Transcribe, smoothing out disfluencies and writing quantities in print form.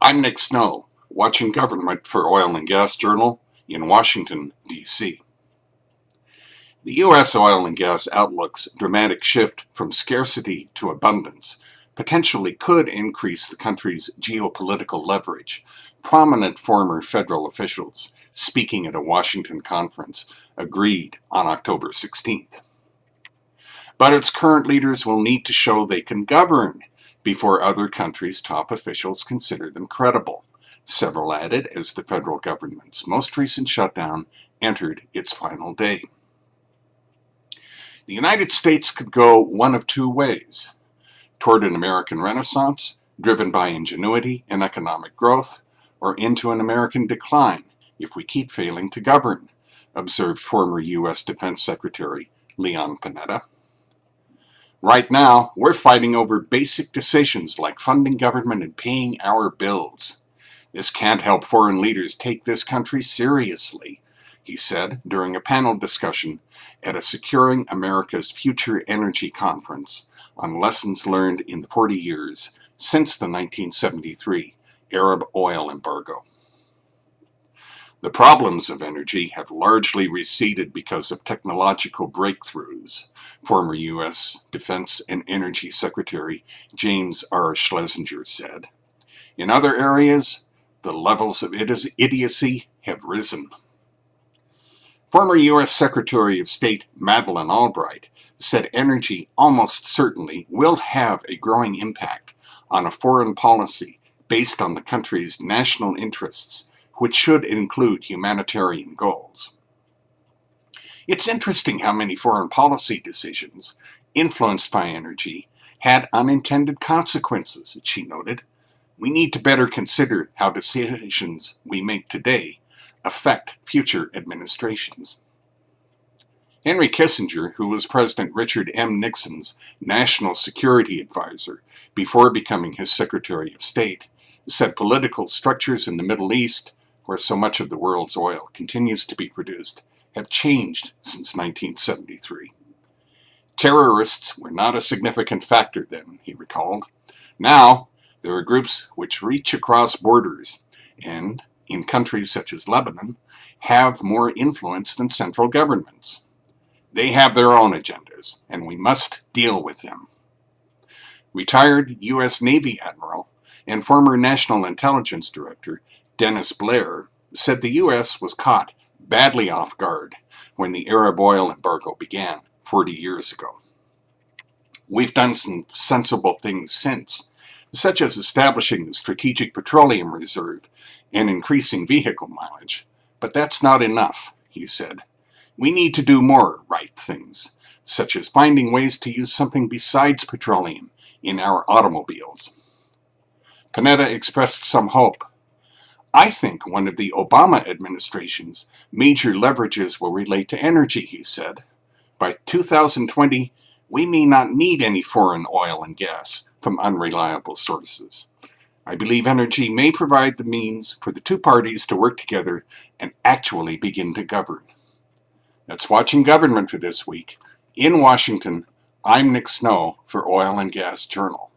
I'm Nick Snow, watching Government for Oil and Gas Journal in Washington, D.C. The U.S. oil and gas outlook's dramatic shift from scarcity to abundance potentially could increase the country's geopolitical leverage. Prominent former federal officials speaking at a Washington conference agreed on October 16th. But its current leaders will need to show they can govern before other countries' top officials consider them credible. Several added as the federal government's most recent shutdown entered its final day. The United States could go one of two ways: toward an American Renaissance, driven by ingenuity and economic growth, or into an American decline if we keep failing to govern, observed former U.S. Defense Secretary Leon Panetta. Right now, we're fighting over basic decisions like funding government and paying our bills. This can't help foreign leaders take this country seriously, he said during a panel discussion at a Securing America's Future Energy Conference on lessons learned in the 40 years since the 1973 Arab oil embargo. The problems of energy have largely receded because of technological breakthroughs, former U.S. Defense and Energy Secretary James R. Schlesinger said. In other areas, the levels of idiocy have risen. Former U.S. Secretary of State Madeleine Albright said energy almost certainly will have a growing impact on a foreign policy based on the country's national interests, which should include humanitarian goals. It's interesting how many foreign policy decisions influenced by energy had unintended consequences, she noted. We need to better consider how decisions we make today affect future administrations. Henry Kissinger, who was President Richard M. Nixon's national security advisor before becoming his Secretary of State, said political structures in the Middle East, where so much of the world's oil continues to be produced, have changed since 1973. Terrorists were not a significant factor then, he recalled. Now, there are groups which reach across borders and, in countries such as Lebanon, have more influence than central governments. They have their own agendas, and we must deal with them. Retired U.S. Navy Admiral and former National Intelligence Director Dennis Blair said the U.S. was caught badly off guard when the Arab oil embargo began 40 years ago. We've done some sensible things since, such as establishing the Strategic Petroleum Reserve and increasing vehicle mileage. But that's not enough, he said. We need to do more right things, such as finding ways to use something besides petroleum in our automobiles. Panetta expressed some hope. I think one of the Obama administration's major leverages will relate to energy, he said. By 2020, we may not need any foreign oil and gas from unreliable sources. I believe energy may provide the means for the two parties to work together and actually begin to govern. That's Watching Government for this week. In Washington, I'm Nick Snow for Oil and Gas Journal.